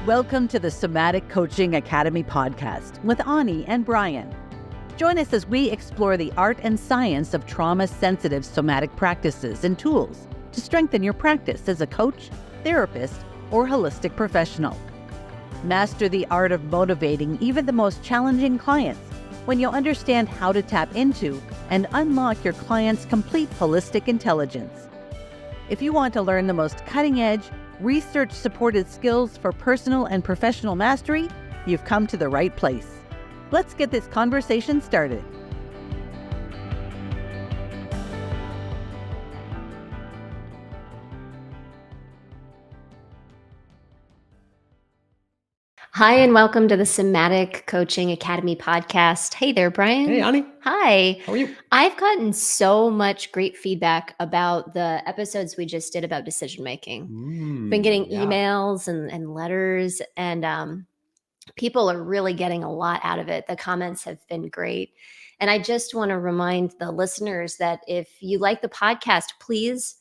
Welcome to the Somatic Coaching Academy podcast with Ani and Brian. Join us as we explore the art and science of trauma-sensitive somatic practices and tools to strengthen your practice as a coach, therapist, or holistic professional. Master the art of motivating even the most challenging clients when you'll understand how to tap into and unlock your client's complete holistic intelligence. If you want to learn the most cutting-edge, research-supported skills for personal and professional mastery, you've come to the right place. Let's get this conversation started. Hi, and welcome to the Somatic Coaching Academy podcast. Hey there, Brian. Hey, Ani. Hi. How are you? I've gotten so much great feedback about the episodes we just did about decision making. Been getting emails and letters, and people are really getting a lot out of it. The comments have been great. And I just want to remind the listeners that if you like the podcast, please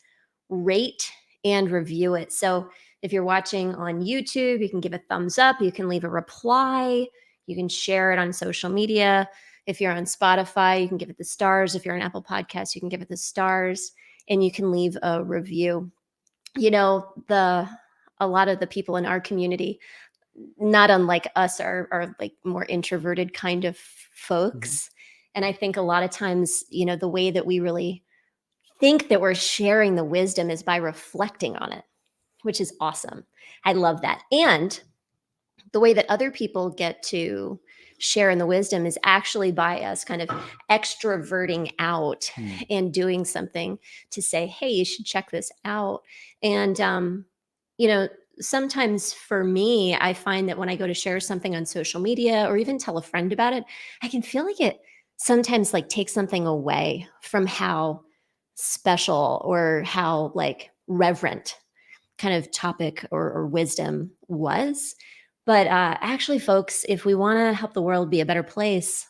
rate and review it. So if you're watching on YouTube, you can give a thumbs up, you can leave a reply, you can share it on social media. If you're on Spotify, you can give it the stars. If you're on Apple Podcasts, you can give it the stars, and you can leave a review. You know, a lot of the people in our community, not unlike us, are like more introverted kind of folks. And I think a lot of times, you know, the way that we really think that we're sharing the wisdom is by reflecting on it, which is awesome. I love that. And the way that other people get to share in the wisdom is actually by us kind of extroverting out and doing something to say, hey, you should check this out. And, you know, sometimes for me, I find that when I go to share something on social media or even tell a friend about it, I can feel like it sometimes like takes something away from how special or how like reverent kind of topic or wisdom was. But actually, folks, if we want to help the world be a better place,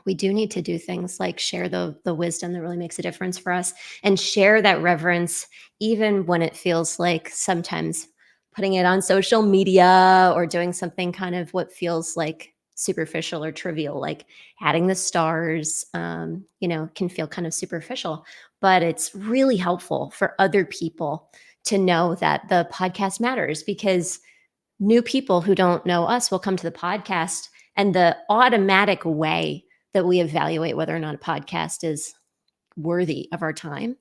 we do need to do things like share the wisdom that really makes a difference for us and share that reverence, even when it feels like sometimes putting it on social media or doing something kind of what feels like superficial or trivial, like adding the stars, you know, can feel kind of superficial, but it's really helpful for other people to know that the podcast matters, because new people who don't know us will come to the podcast, and the automatic way that we evaluate whether or not a podcast is worthy of our time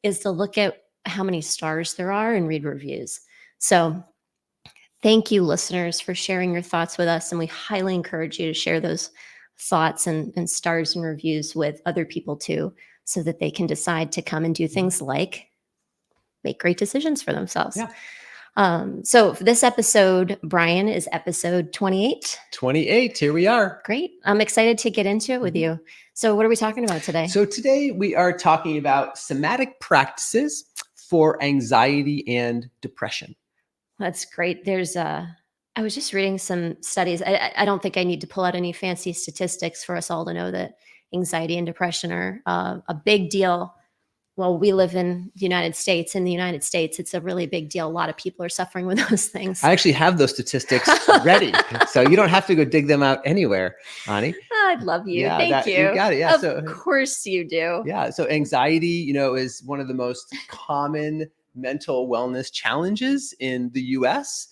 is to look at how many stars there are and read reviews. So thank you, listeners, for sharing your thoughts with us. And we highly encourage you to share those thoughts and stars and reviews with other people too, so that they can decide to come and do things like make great decisions for themselves. Yeah. So for this episode, Brian, is episode 28. 28, here we are. Great. I'm excited to get into it with you. So what are we talking about today? So today we are talking about somatic practices for anxiety and depression. That's great. I was just reading some studies. I don't think I need to pull out any fancy statistics for us all to know that anxiety and depression are a big deal. Well, we live in the United States. In the United States, it's a really big deal. A lot of people are suffering with those things. I actually have those statistics ready, so you don't have to go dig them out anywhere, Ani. I love you. Yeah, Thank you. You got it. Yeah. Of course you do. Yeah. So anxiety, you know, is one of the most common mental wellness challenges in the U.S.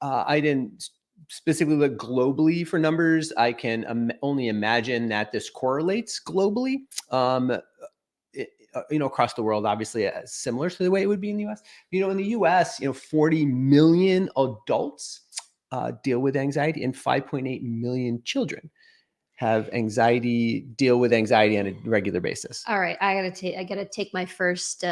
I didn't specifically look globally for numbers. I can only imagine that this correlates globally. You know, across the world, obviously similar to the way it would be in the US. You know, in the US, you know, 40 million adults deal with anxiety, and 5.8 million children deal with anxiety on a regular basis. All right, I gotta take my first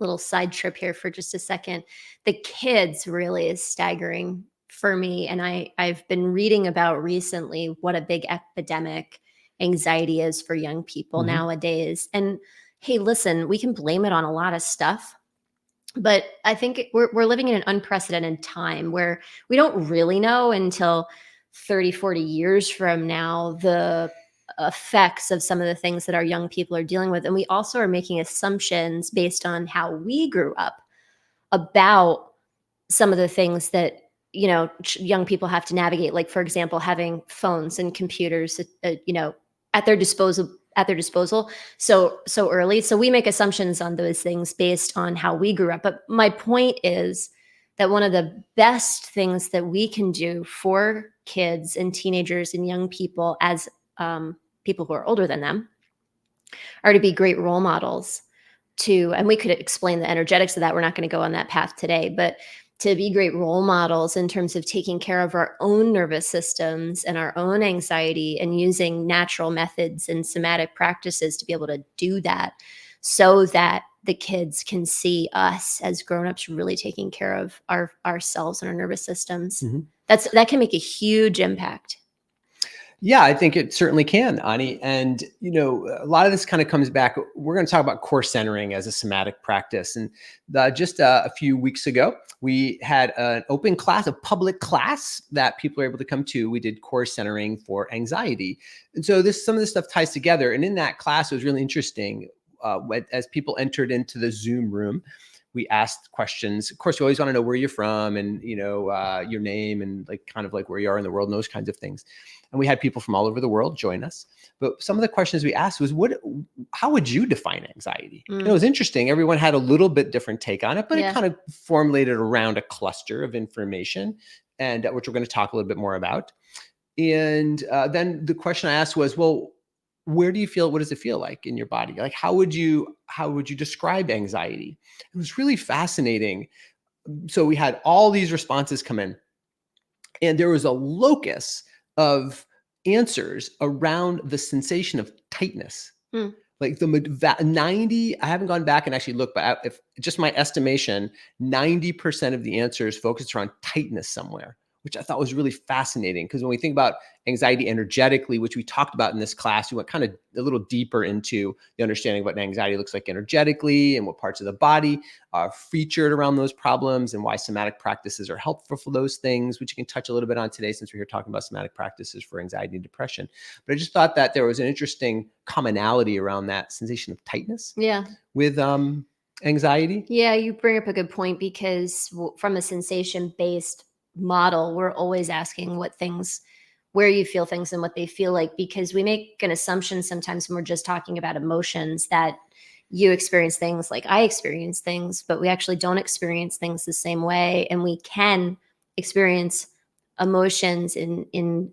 little side trip here for just a second. The kids really is staggering for me, and I've been reading about recently what a big epidemic anxiety is for young people nowadays. And hey, listen, we can blame it on a lot of stuff, but I think we're living in an unprecedented time where we don't really know until 30, 40 years from now the effects of some of the things that our young people are dealing with. And we also are making assumptions based on how we grew up about some of the things that young people have to navigate, like, for example, having phones and computers, at their disposal so early. So we make assumptions on those things based on how we grew up. But my point is that one of the best things that we can do for kids and teenagers and young people, as people who are older than them, are to be great role models and we could explain the energetics of that. We're not going to go on that path today, but to be great role models in terms of taking care of our own nervous systems and our own anxiety, and using natural methods and somatic practices to be able to do that, so that the kids can see us as grownups really taking care of ourselves and our nervous systems. Mm-hmm. That can make a huge impact. Yeah, I think it certainly can, Ani. And, a lot of this kind of comes back. We're going to talk about core centering as a somatic practice. And just a few weeks ago, we had an open class, a public class that people are able to come to. We did core centering for anxiety. And so some of this stuff ties together. And in that class, it was really interesting. As people entered into the Zoom room, we asked questions. Of course, you always want to know where you're from and, your name and kind of where you are in the world and those kinds of things. And we had people from all over the world join us. But some of the questions we asked was, how would you define anxiety? And it was interesting. Everyone had a little bit different take on it, but it kind of formulated around a cluster of information, and which we're going to talk a little bit more about. And then the question I asked was, well, what does it feel like in your body? Like, how would you describe anxiety? It was really fascinating. So we had all these responses come in, and there was a locus of answers around the sensation of tightness. Like the 90, I haven't gone back and actually looked, but if just my estimation, 90% of the answers focused around tightness somewhere, which I thought was really fascinating. Because when we think about anxiety energetically, which we talked about in this class, we went kind of a little deeper into the understanding of what anxiety looks like energetically and what parts of the body are featured around those problems, and why somatic practices are helpful for those things, which you can touch a little bit on today since we're here talking about somatic practices for anxiety and depression. But I just thought that there was an interesting commonality around that sensation of tightness with anxiety. Yeah, you bring up a good point, because from a sensation-based model, we're always asking where you feel things and what they feel like, because we make an assumption sometimes when we're just talking about emotions that you experience things like I experience things, but we actually don't experience things the same way. And we can experience emotions in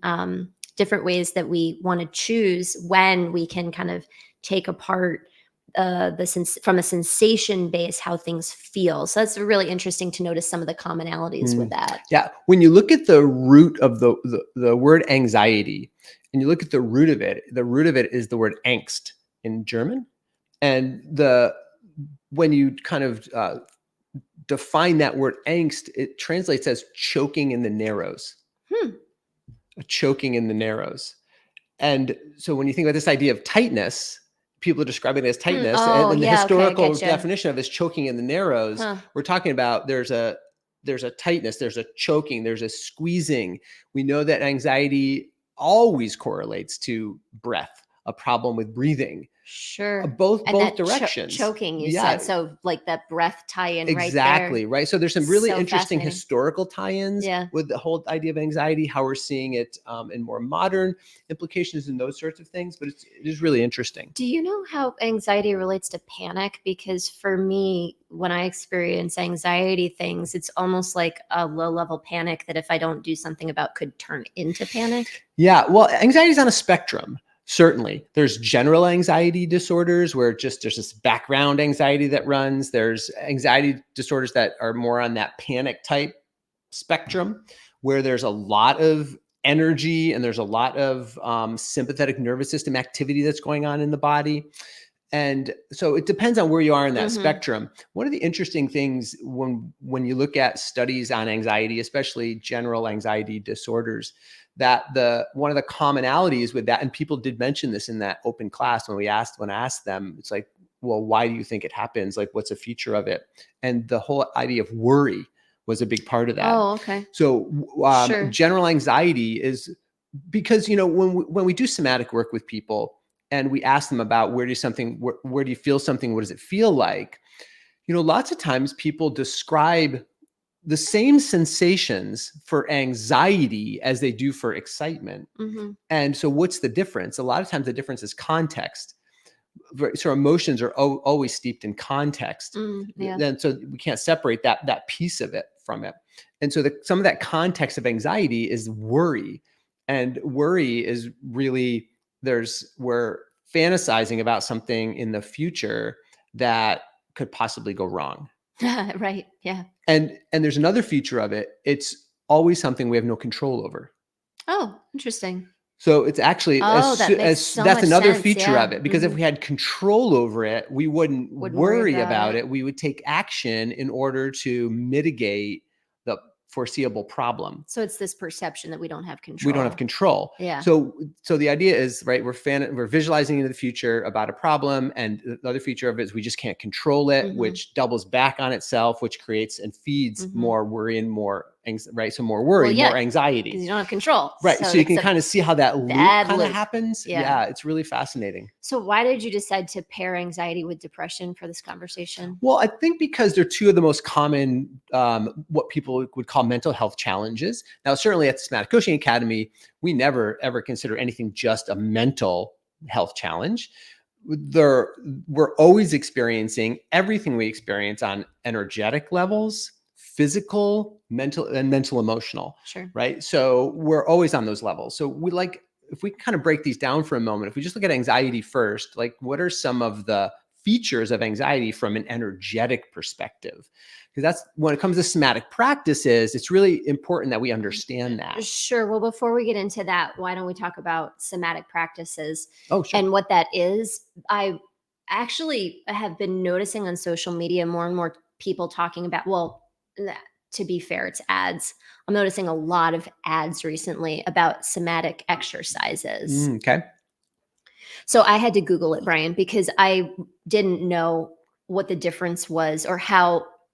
different ways that we want to choose, when we can kind of take apart from a sensation base how things feel. So that's really interesting to notice some of the commonalities with that. Yeah, when you look at the root of the word anxiety, and you look at the root of it is the word Angst in German. And when you kind of define that word Angst, it translates as choking in the narrows. A choking in the narrows. And so when you think about this idea of tightness, people are describing it as tightness, and the historical definition of it is choking in the narrows. We're talking about there's a tightness, there's a choking, there's a squeezing. We know that anxiety always correlates to breath, a problem with breathing. Sure. Both directions. Choking, you said. So like that breath tie-in exactly, right? So there's some really interesting historical tie-ins Yeah. with the whole idea of anxiety, how we're seeing it in more modern implications and those sorts of things. But it is really interesting. Do you know how anxiety relates to panic? Because for me, when I experience anxiety things, it's almost like a low-level panic that if I don't do something about could turn into panic. Yeah, well, anxiety is on a spectrum. Certainly, there's general anxiety disorders where there's this background anxiety that runs. There's anxiety disorders that are more on that panic type spectrum, where there's a lot of energy and there's a lot of sympathetic nervous system activity that's going on in the body. And so it depends on where you are in that spectrum. One of the interesting things when you look at studies on anxiety, especially general anxiety disorders, that one of the commonalities with that, and people did mention this in that open class when I asked them, it's like, well, why do you think it happens? Like, what's a feature of it? And the whole idea of worry was a big part of that. Oh, okay. So Sure. General anxiety is because, when we do somatic work with people and we ask them about where do you feel something? What does it feel like? Lots of times people describe the same sensations for anxiety as they do for excitement. Mm-hmm. And so what's the difference? A lot of times the difference is context. So emotions are always steeped in context. Yeah. Then so we can't separate that piece of it from it. And so some of that context of anxiety is worry. And worry is really we're fantasizing about something in the future that could possibly go wrong. Right. Yeah. And there's another feature of it. It's always something we have no control over. Oh, interesting. So it's actually That makes so that's much another sense. feature Yeah. of it, because if we had control over it, we wouldn't worry worry about about it. it. We would take action in order to mitigate the foreseeable problem. So it's this perception that we don't have control. We don't have control. Yeah. So the idea is, right, we're visualizing into the future about a problem, and the other feature of it is we just can't control it, which doubles back on itself, which creates and feeds more worry and more right. So more worry, more anxiety. Because you don't have control. Right. So you can kind of see how that loop kind of loop. happens. Yeah. It's really fascinating. So why did you decide to pair anxiety with depression for this conversation? Well, I think because they're two of the most common, what people would call mental health challenges. Now, certainly at the Somatic Coaching Academy, we never, ever consider anything just a mental health challenge. We're always experiencing everything we experience on energetic levels, physical, mental, and mental emotional. Sure. Right. So we're always on those levels. So if we kind of break these down for a moment, if we just look at anxiety first, like what are some of the features of anxiety from an energetic perspective? Because that's when it comes to somatic practices, it's really important that we understand that. Sure. Well, before we get into that, why don't we talk about somatic practices and what that is? I actually have been noticing on social media more and more people talking about, to be fair, it's ads. I'm noticing a lot of ads recently about somatic exercises. Okay. So I had to Google it, Brian, because I didn't know what the difference was, or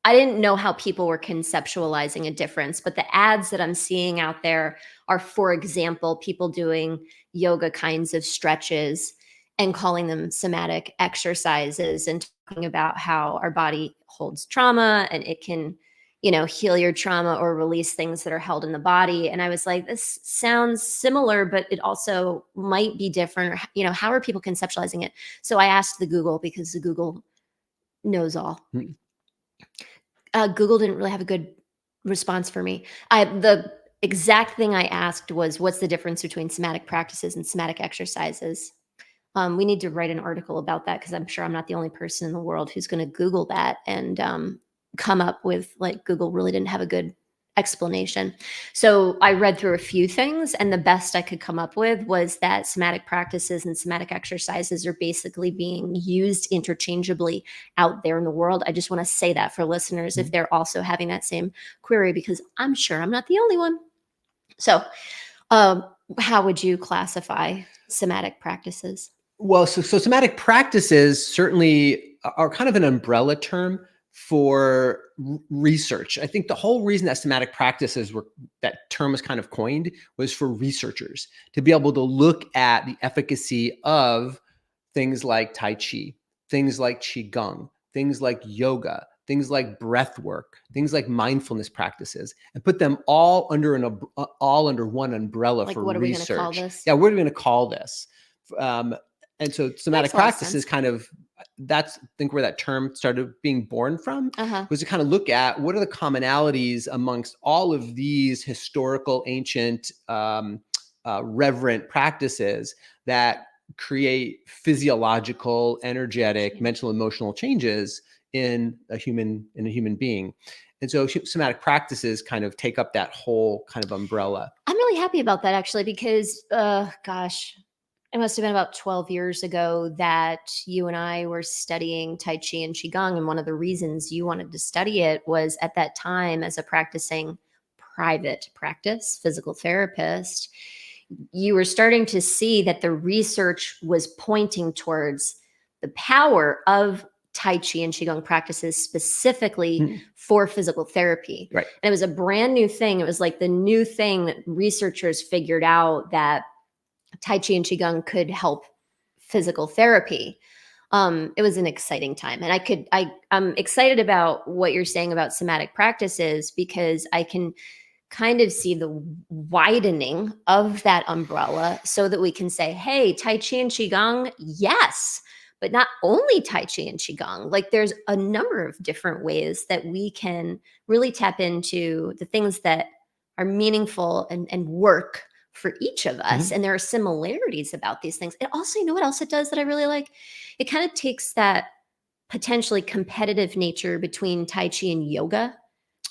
I didn't know how people were conceptualizing a difference. But the ads that I'm seeing out there are, for example, people doing yoga kinds of stretches and calling them somatic exercises and talking about how our body holds trauma and it can, heal your trauma or release things that are held in the body. And I was like, this sounds similar, but it also might be different. How are people conceptualizing it? So I asked the Google, because the Google knows all. Google didn't really have a good response for me. The exact thing I asked was, what's the difference between somatic practices and somatic exercises? We need to write an article about that, because I'm sure I'm not the only person in the world who's going to Google that and come up with, like, Google really didn't have a good explanation. So I read through a few things, and the best I could come up with was that somatic practices and somatic exercises are basically being used interchangeably out there in the world. I just want to say that for listeners, if they're also having that same query, because I'm sure I'm not the only one. So how would you classify somatic practices? Well, so somatic practices certainly are kind of an umbrella term for research. I think the whole reason that somatic practices that term was kind of coined was for researchers to be able to look at the efficacy of things like Tai Chi, things like Qigong, things like yoga, things like breath work, things like mindfulness practices, and put them all under one umbrella for what research. Are we going to call this? Yeah, what are we going to call this? And so somatic practices kind of, that's, I think, where that term started being born from, was to kind of look at what are the commonalities amongst all of these historical, ancient, reverent practices that create physiological, energetic, mental, emotional changes in a human being. And so somatic practices kind of take up that whole kind of umbrella. I'm really happy about that, actually, because, it must have been about 12 years ago that you and I were studying Tai Chi and Qigong. And one of the reasons you wanted to study it was, at that time, as a practicing private practice physical therapist, you were starting to see that the research was pointing towards the power of Tai Chi and Qigong practices specifically for physical therapy. Right. And it was a brand new thing. It was like the new thing that researchers figured out, that Tai Chi and Qigong could help physical therapy. It was an exciting time. And I'm excited about what you're saying about somatic practices, because I can kind of see the widening of that umbrella so that we can say, hey, Tai Chi and Qigong, yes, but not only Tai Chi and Qigong. Like, there's a number of different ways that we can really tap into the things that are meaningful and work for each of us. And there are similarities about these things. It also, you know what else it does that I really like? It kind of takes that potentially competitive nature between Tai Chi and yoga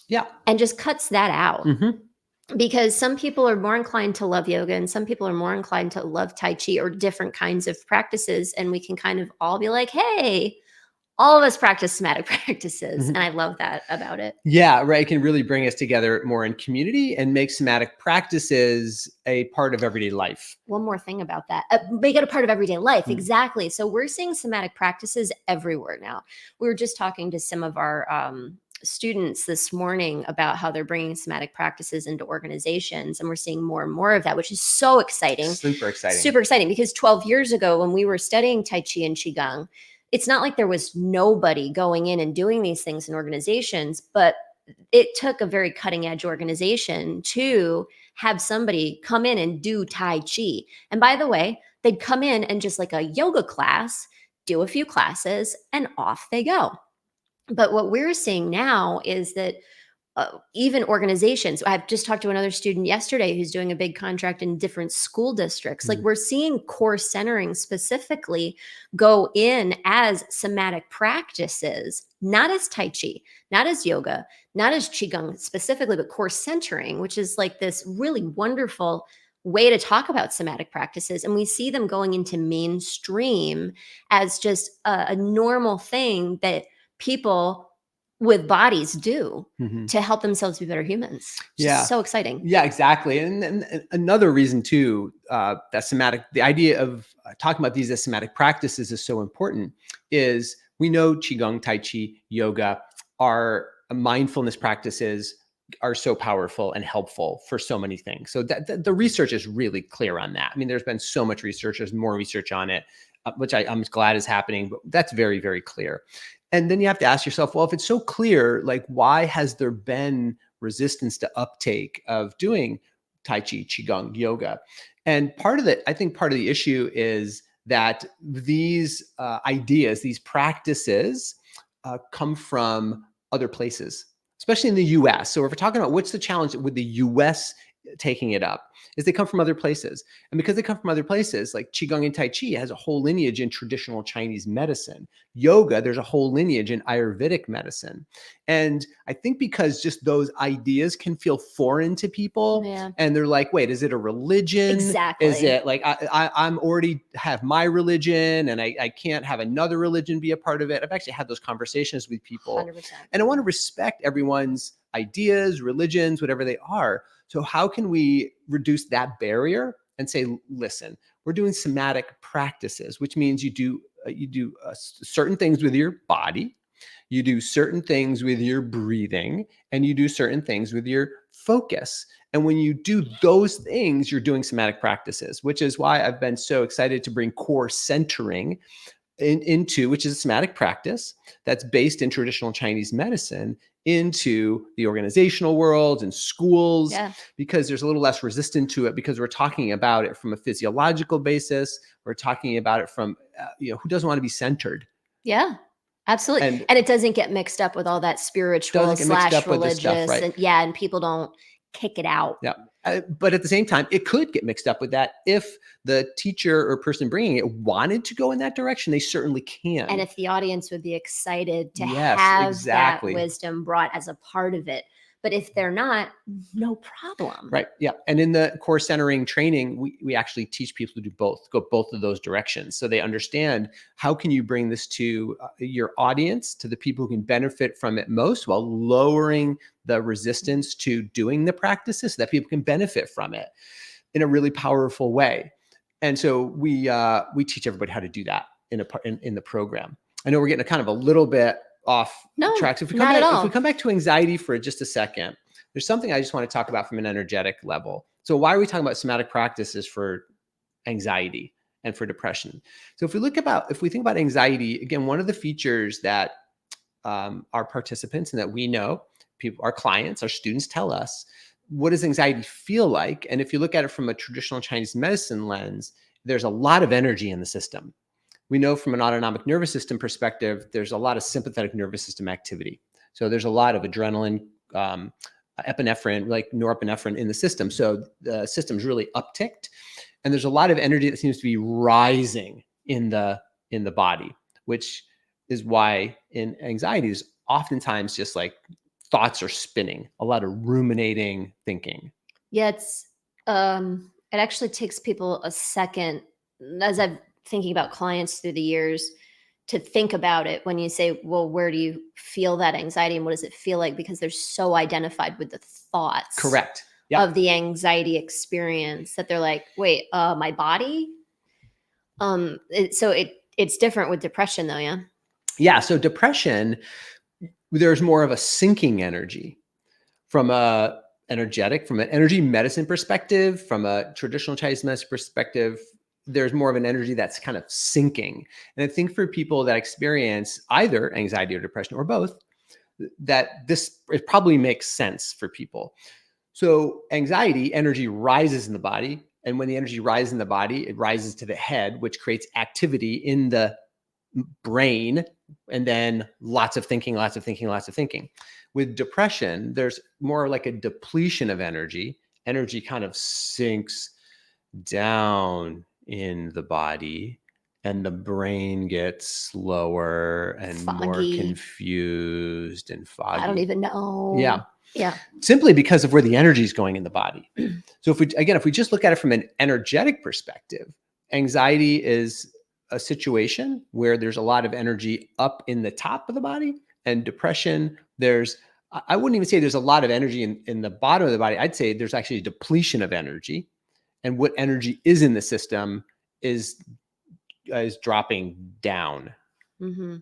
Yeah. and just cuts that out. Because some people are more inclined to love yoga and some people are more inclined to love Tai Chi or different kinds of practices. And we can kind of all be like, hey, all of us practice somatic practices. And I love that about it. Yeah, right. It can really bring us together more in community and make somatic practices a part of everyday life. One more thing about that. Make it a part of everyday life. Exactly. So we're seeing somatic practices everywhere now. We were just talking to some of our students this morning about how they're bringing somatic practices into organizations. And we're seeing more and more of that, which is so exciting. Super exciting. Super exciting. Because 12 years ago, when we were studying Tai Chi and Qigong, it's not like there was nobody going in and doing these things in organizations, but it took a very cutting edge organization to have somebody come in and do Tai Chi. And by the way, they'd come in and just like a yoga class, do a few classes, and off they go. But what we're seeing now is that even organizations, I've just talked to another student yesterday who's doing a big contract in different school districts. Like, we're seeing core centering specifically go in as somatic practices, not as Tai Chi, not as yoga, not as Qigong specifically, but core centering, which is like this really wonderful way to talk about somatic practices. And we see them going into mainstream as just a normal thing that people with bodies do to help themselves be better humans. Just so exciting. Yeah, exactly. And another reason too, that somatic, the idea of talking about these as somatic practices is so important is we know Qigong, Tai Chi, yoga are mindfulness practices are so powerful and helpful for so many things. So the research is really clear on that. I mean, there's been so much research, there's more research on it, which I'm glad is happening, but that's very, very clear. And then you have to ask yourself, well, if it's so clear, like, why has there been resistance to uptake of doing Tai Chi, Qigong, yoga? And part of I think part of the issue is that these ideas, these practices come from other places, especially in the US. So if we're talking about what's the challenge with the US taking it up, is they come from other places. And because they come from other places, like Qigong and Tai Chi has a whole lineage in traditional Chinese medicine. Yoga, there's a whole lineage in Ayurvedic medicine. And I think because just those ideas can feel foreign to people, and they're like, wait, is it a religion? Exactly. Is it like, I'm already have my religion and I can't have another religion be a part of it? I've actually had those conversations with people. 100%. And I want to respect everyone's ideas, religions, whatever they are. So how can we reduce that barrier and say, listen, we're doing somatic practices, which means you do certain things with your body, you do certain things with your breathing, and you do certain things with your focus. And when you do those things, you're doing somatic practices, which is why I've been so excited to bring core centering into, which is a somatic practice that's based in traditional Chinese medicine, into the organizational world and schools, because there's a little less resistance to it, because we're talking about it from a physiological basis. We're talking about it from, who doesn't want to be centered? Yeah, absolutely. And it doesn't get mixed up with all that spiritual / religious stuff, right? and people don't kick it out. Yeah. But at the same time, it could get mixed up with that. If the teacher or person bringing it wanted to go in that direction, they certainly can. And if the audience would be excited to have that wisdom brought as a part of it. But if they're not, no problem. Right. Yeah. And in the core centering training, we actually teach people to do both, go both of those directions. So they understand, how can you bring this to your audience, to the people who can benefit from it most, while lowering the resistance to doing the practices so that people can benefit from it in a really powerful way. And so we teach everybody how to do that in the program. I know we're getting a little bit off track. So if we come back to anxiety for just a second, there's something I just want to talk about from an energetic level. So why are we talking about somatic practices for anxiety? and for depression. So if we think about anxiety, again, one of the features that our participants and that we know, our clients, our students tell us, what does anxiety feel like? And if you look at it from a traditional Chinese medicine lens, there's a lot of energy in the system. We know from an autonomic nervous system perspective, there's a lot of sympathetic nervous system activity. So there's a lot of adrenaline, epinephrine, like norepinephrine in the system. So the system's really upticked, and there's a lot of energy that seems to be rising in the body, which is why in anxiety is oftentimes just like thoughts are spinning, a lot of ruminating thinking. Yeah, it actually takes people a second, as I'm thinking about clients through the years, to think about it when you say, well, where do you feel that anxiety and what does it feel like? Because they're so identified with the thoughts Correct. Yep. of the anxiety experience that they're like, wait, my body? It's different with depression though, yeah? Yeah, so depression, there's more of a sinking energy from an energy medicine perspective, from a traditional Chinese medicine perspective. There's more of an energy that's kind of sinking. And I think for people that experience either anxiety or depression or both, that it probably makes sense for people. So anxiety, energy rises in the body. And when the energy rises in the body, it rises to the head, which creates activity in the brain, and then lots of thinking. With depression, there's more like a depletion of energy. Energy kind of sinks down in the body, and the brain gets slower and more Foggy. confused and foggy. I don't even know. Yeah. Simply because of where the energy is going in the body. So if we just look at it from an energetic perspective, anxiety is a situation where there's a lot of energy up in the top of the body, and depression, I wouldn't even say there's a lot of energy in the bottom of the body. I'd say there's actually a depletion of energy. And what energy is in the system is dropping down. Mm-hmm.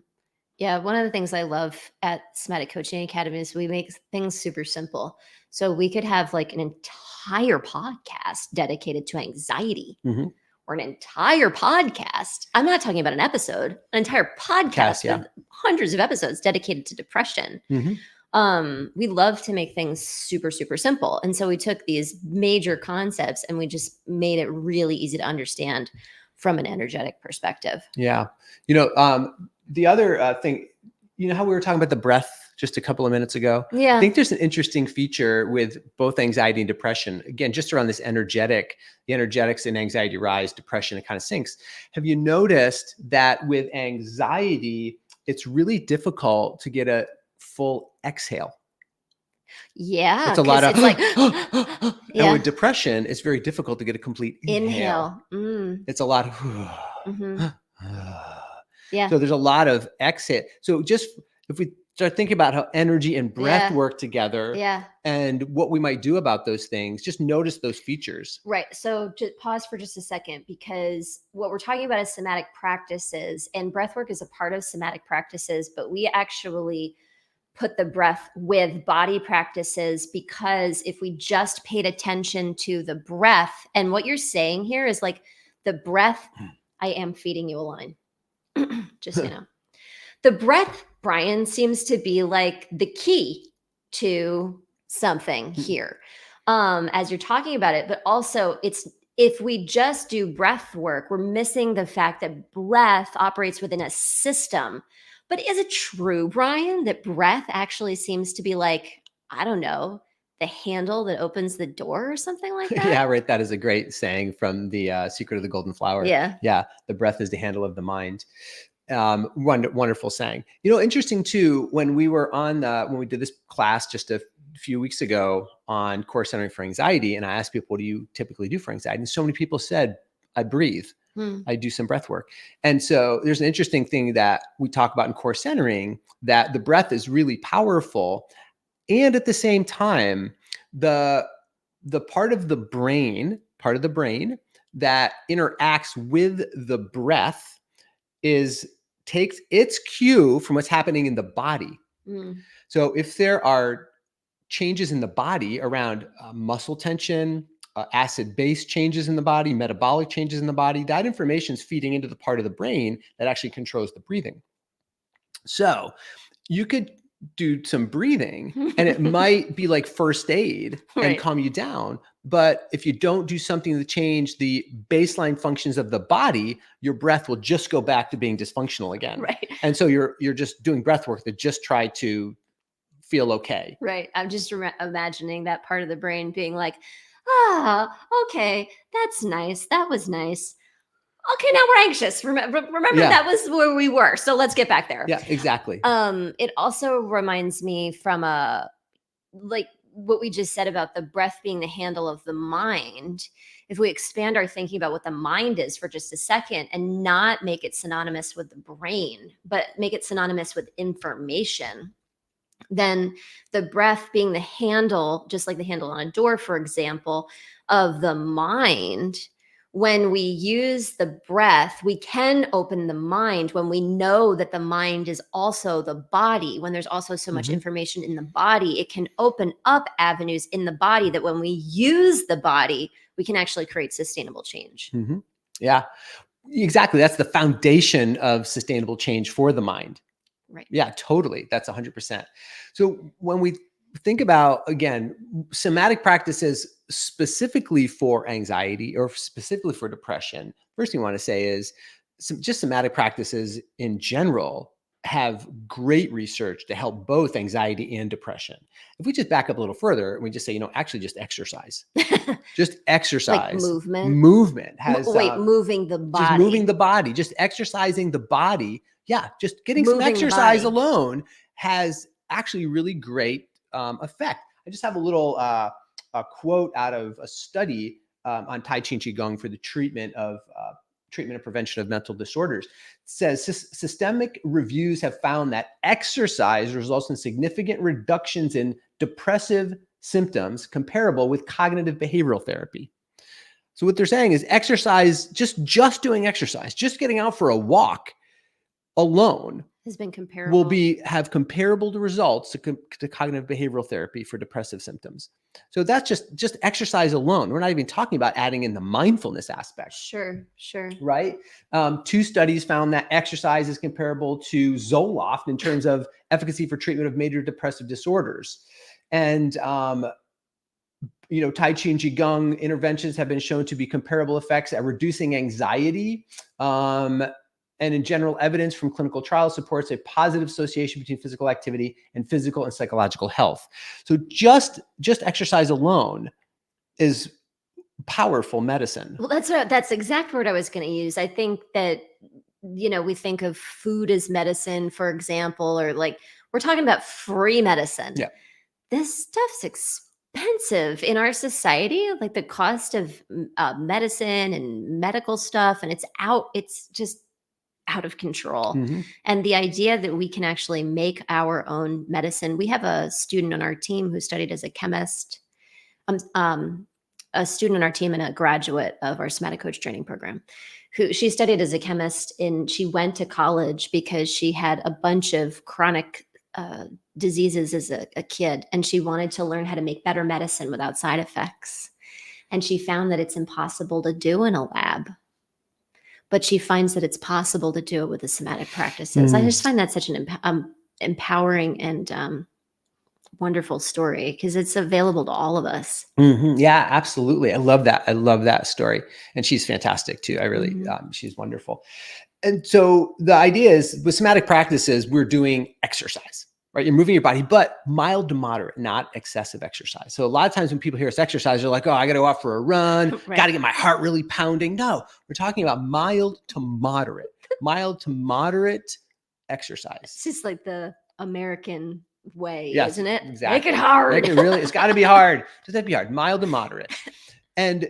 Yeah, one of the things I love at Somatic Coaching Academy is we make things super simple. So we could have like an entire podcast dedicated to anxiety, Mm-hmm. or an entire podcast. I'm not talking about an episode, an entire podcast with hundreds of episodes dedicated to depression. Mm-hmm. We love to make things super, super simple. And so we took these major concepts and we just made it really easy to understand from an energetic perspective. Yeah. The other thing, how we were talking about the breath just a couple of minutes ago? Yeah. I think there's an interesting feature with both anxiety and depression. Again, just around this the energetics and anxiety rise, depression, it kind of sinks. Have you noticed that with anxiety, it's really difficult to get a full exhale? Yeah. It's a lot of, it's like, and with depression, it's very difficult to get a complete inhale. It's a lot of, mm-hmm. Yeah. So there's a lot of exhale. So just if we start thinking about how energy and breath work together, and what we might do about those things, just notice those features. Right. So just pause for just a second, because what we're talking about is somatic practices, and breath work is a part of somatic practices, but we actually put the breath with body practices, because if we just paid attention to the breath, and what you're saying here is like the breath, I am feeding you a line, just so you know. The breath, Brian, seems to be like the key to something here, as you're talking about it. But also, if we just do breath work, we're missing the fact that breath operates within a system. But is it true, Brian, that breath actually seems to be like, I don't know, the handle that opens the door or something like that? Yeah, right. That is a great saying from the Secret of the Golden Flower. Yeah. The breath is the handle of the mind. Wonderful saying. Interesting too, when we did this class just a few weeks ago on core centering for anxiety, and I asked people, what do you typically do for anxiety? And so many people said, I breathe. I do some breath work. And so there's an interesting thing that we talk about in core centering, that the breath is really powerful. And at the same time, the part of the brain that interacts with the breath takes its cue from what's happening in the body. So if there are changes in the body around muscle tension, acid-base changes in the body, metabolic changes in the body. That information is feeding into the part of the brain that actually controls the breathing. So you could do some breathing and it might be like first aid and Right. calm you down. But if you don't do something to change the baseline functions of the body, your breath will just go back to being dysfunctional again. Right. And so you're just doing breath work that just try to feel okay. Right. I'm just imagining that part of the brain being like, okay, that's nice. That was nice. Okay, now we're anxious. Remember Yeah. that was where we were. So let's get back there. Yeah, exactly. It also reminds me from like what we just said about the breath being the handle of the mind. If we expand our thinking about what the mind is for just a second and not make it synonymous with the brain, but make it synonymous with information, then the breath being the handle, just like the handle on a door, for example, of the mind. When we use the breath, we can open the mind when we know that the mind is also the body. When there's also so much information in the body, it can open up avenues in the body that when we use the body, we can actually create sustainable change. Yeah, exactly. That's the foundation of sustainable change for the mind. Right. Yeah, totally. That's 100%. So when we think about, again, somatic practices specifically for anxiety or specifically for depression, first thing I want to say is just somatic practices in general have great research to help both anxiety and depression. If we just back up a little further and we just say, actually just exercise, just exercise. Like movement. Movement has, moving the body. just moving the body, just exercising the body. Yeah, just getting some Moving the exercise body. alone has actually really great effect. I just have a little a quote out of a study on Tai Chi and Qigong for the treatment and prevention of mental disorders. It says systemic reviews have found that exercise results in significant reductions in depressive symptoms comparable with cognitive behavioral therapy. So what they're saying is exercise, just doing exercise, just getting out for a walk alone has been comparable. will have comparable to results to cognitive behavioral therapy for depressive symptoms. So that's just exercise alone. We're not even talking about adding in the mindfulness aspect. Sure. Right? 2 studies found that exercise is comparable to Zoloft in terms of efficacy for treatment of major depressive disorders. And Tai Chi and Qigong interventions have been shown to be comparable effects at reducing anxiety. And in general, evidence from clinical trials supports a positive association between physical activity and physical and psychological health. So just exercise alone is powerful medicine. Well, that's exactly what I was going to use. I think that, we think of food as medicine, for example, or like we're talking about free medicine. Yeah. This stuff's expensive in our society, like the cost of medicine and medical stuff. And it's just out of control. And the idea that we can actually make our own medicine. We have a student on our team who studied as a chemist, a student on our team and a graduate of our Somatic Coach training program, who she studied as a chemist and she went to college because she had a bunch of chronic diseases as a kid. And she wanted to learn how to make better medicine without side effects. And she found that it's impossible to do in a lab. But she finds that it's possible to do it with the somatic practices. I just find that such an empowering and wonderful story because it's available to all of us. Yeah, absolutely. I love that. I love that story. And she's fantastic too. I really, she's wonderful. And so the idea is with somatic practices, we're doing exercise, right? You're moving your body, but mild to moderate, not excessive exercise. So a lot of times when people hear us exercise, they're like, oh, I got to go out for a run. Right. Got to get my heart really pounding. No, we're talking about mild to moderate exercise. It's just like the American way, Yes, isn't it? exactly. Make it hard. Make it really, it's got to be hard. Does that be hard? Mild to moderate. And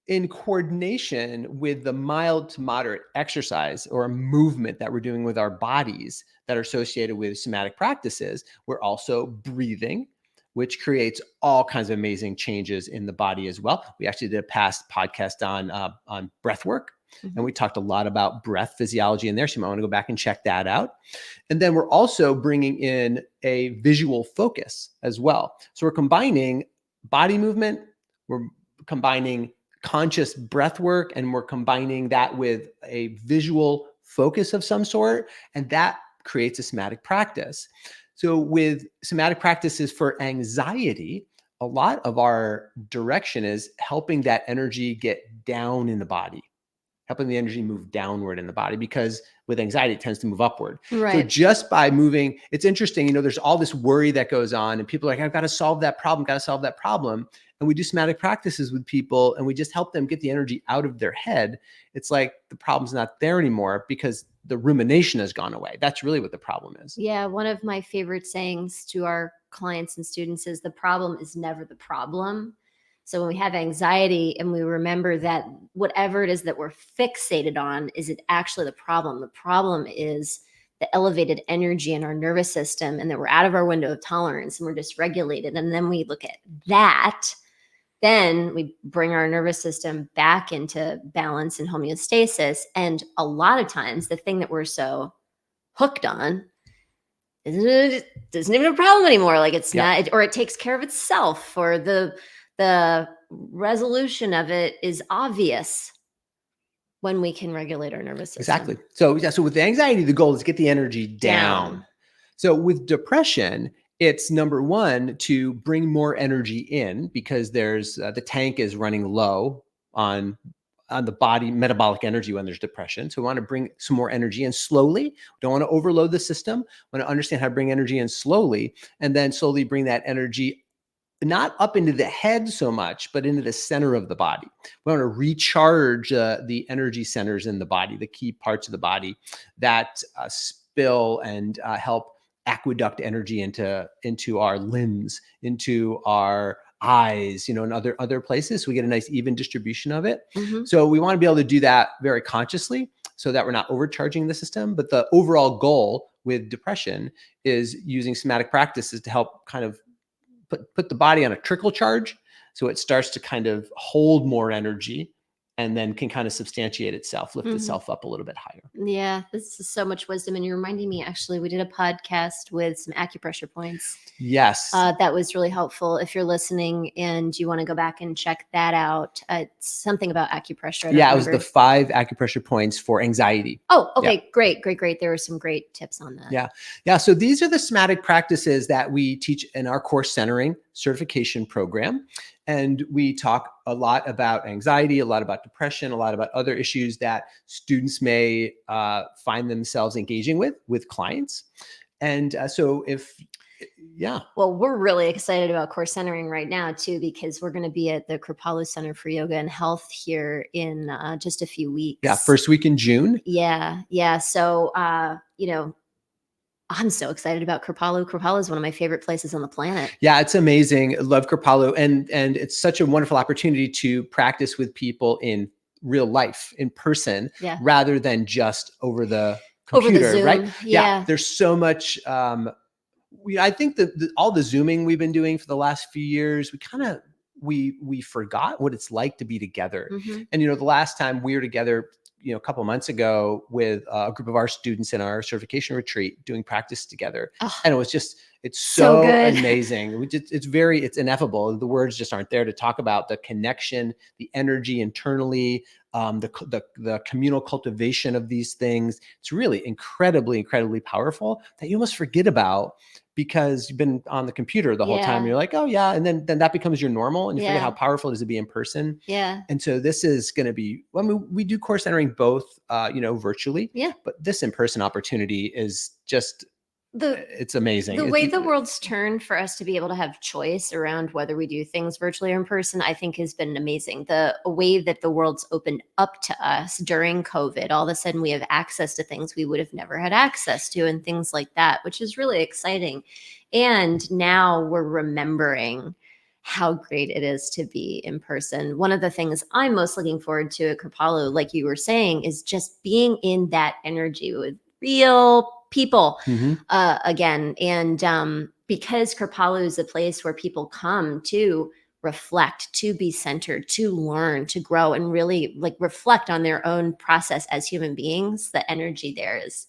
in coordination with the mild to moderate exercise or movement that we're doing with our bodies that are associated with somatic practices, we're also breathing, which creates all kinds of amazing changes in the body as well. We actually did a past podcast on breath work, and we talked a lot about breath physiology in there. So you might want to go back and check that out. And then we're also bringing in a visual focus as well. So we're combining body movement we're combining conscious breath work, and we're combining that with a visual focus of some sort, and that creates a somatic practice. So with somatic practices for anxiety, a lot of our direction is helping that energy get down in the body, helping the energy move downward in the body, because with anxiety, it tends to move upward. Right. So just by moving, it's interesting, there's all this worry that goes on, and people are like, I've got to solve that problem, got to solve that problem. And we do somatic practices with people, and we just help them get the energy out of their head. It's like the problem's not there anymore because the rumination has gone away. That's really what the problem is. Yeah. One of my favorite sayings to our clients and students is the problem is never the problem. So when we have anxiety and we remember that whatever it is that we're fixated on, is it actually the problem? The problem is the elevated energy in our nervous system, and that we're out of our window of tolerance and we're dysregulated. And then we look at that, then we bring our nervous system back into balance and homeostasis. And a lot of times the thing that we're so hooked on isn't even a problem anymore. Like it's not, or it takes care of itself, or the resolution of it is obvious when we can regulate our nervous system. Exactly. So with the anxiety, the goal is get the energy down. So with depression, it's number one to bring more energy in, because there's the tank is running low on the body metabolic energy when there's depression. So we want to bring some more energy in slowly. We don't want to overload the system. We want to understand how to bring energy in slowly, and then slowly bring that energy not up into the head so much, but into the center of the body. We want to recharge the energy centers in the body, the key parts of the body that spill and help aqueduct energy into our limbs, into our eyes, and other places. So we get a nice even distribution of it. So we want to be able to do that very consciously, so that we're not overcharging the system. But the overall goal with depression is using somatic practices to help kind of put the body on a trickle charge, so it starts to kind of hold more energy, and then can kind of substantiate itself, lift itself up a little bit higher. Yeah, this is so much wisdom. And you're reminding me, actually, we did a podcast with some acupressure points. Yes. That was really helpful. If you're listening and you want to go back and check that out, it's something about acupressure. Yeah, it was the 5 acupressure points for anxiety. Oh, okay. Yeah. Great. There were some great tips on that. Yeah. So these are the somatic practices that we teach in our course centering certification program. And we talk a lot about anxiety, a lot about depression, a lot about other issues that students may find themselves engaging with clients. And Well, we're really excited about course centering right now too, because we're going to be at the Kripalu Center for Yoga and Health here in just a few weeks. Yeah, first week in June. Yeah. So, I'm so excited about Kripalu. Kripalu is one of my favorite places on the planet. Yeah, it's amazing. I love Kripalu. And it's such a wonderful opportunity to practice with people in real life, in person, rather than just over the computer, Zoom, right? Yeah. There's so much. I think that all the Zooming we've been doing for the last few years, we forgot what it's like to be together. And, the last time we were together, a couple of months ago with a group of our students in our certification retreat doing practice together. And it was it's so amazing. It's ineffable. The words just aren't there to talk about the connection, the energy internally, the communal cultivation of these things. It's really incredibly, incredibly powerful that you almost forget about, because you've been on the computer the whole time. And you're like, oh yeah. And then that becomes your normal, and you forget how powerful it is to be in person. Yeah. And so this is going to be, we do course centering both, virtually, but this in-person opportunity is just, it's amazing. The way the world's turned for us to be able to have choice around whether we do things virtually or in person, I think has been amazing. The way that the world's opened up to us during COVID, all of a sudden we have access to things we would have never had access to, and things like that, which is really exciting. And now we're remembering how great it is to be in person. One of the things I'm most looking forward to at Kripalu, like you were saying, is just being in that energy with real people again. And because Kripalu is a place where people come to reflect, to be centered, to learn, to grow, and really reflect on their own process as human beings, the energy there is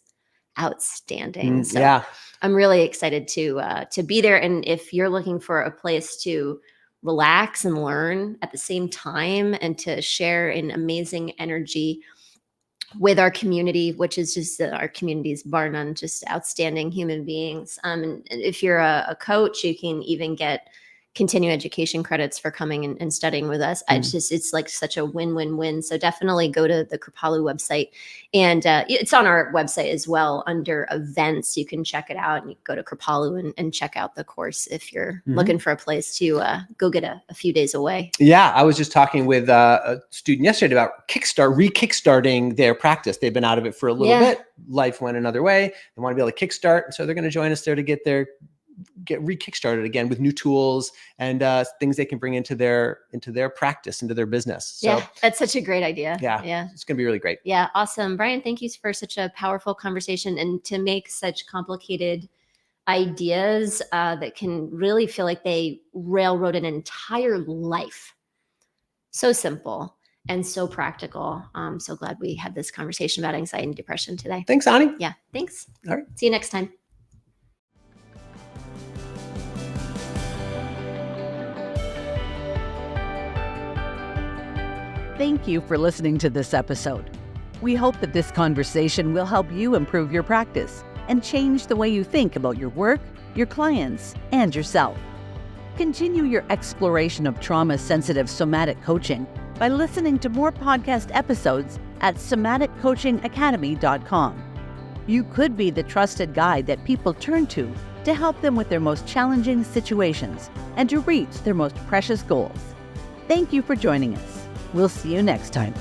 outstanding. So I'm really excited to be there. And if you're looking for a place to relax and learn at the same time, and to share an amazing energy with our community, which is just our community's bar none, just outstanding human beings. And if you're a coach, you can even get continuing education credits for coming and studying with us. It's like such a win-win-win. So definitely go to the Kripalu website, and it's on our website as well under events. You can check it out, and you go to Kripalu and check out the course if you're looking for a place to go get a few days away. Yeah, I was just talking with a student yesterday about re-kickstarting their practice. They've been out of it for a little bit. Life went another way. They want to be able to kickstart, so they're going to join us there to get re-kickstarted again with new tools and things they can bring into their practice, into their business. So, that's such a great idea. Yeah, it's going to be really great. Yeah, awesome. Brian, thank you for such a powerful conversation, and to make such complicated ideas that can really feel like they railroad an entire life. So simple and so practical. I'm so glad we had this conversation about anxiety and depression today. Thanks, Ani. Yeah, thanks. All right. See you next time. Thank you for listening to this episode. We hope that this conversation will help you improve your practice and change the way you think about your work, your clients, and yourself. Continue your exploration of trauma-sensitive somatic coaching by listening to more podcast episodes at somaticcoachingacademy.com. You could be the trusted guide that people turn to help them with their most challenging situations and to reach their most precious goals. Thank you for joining us. We'll see you next time.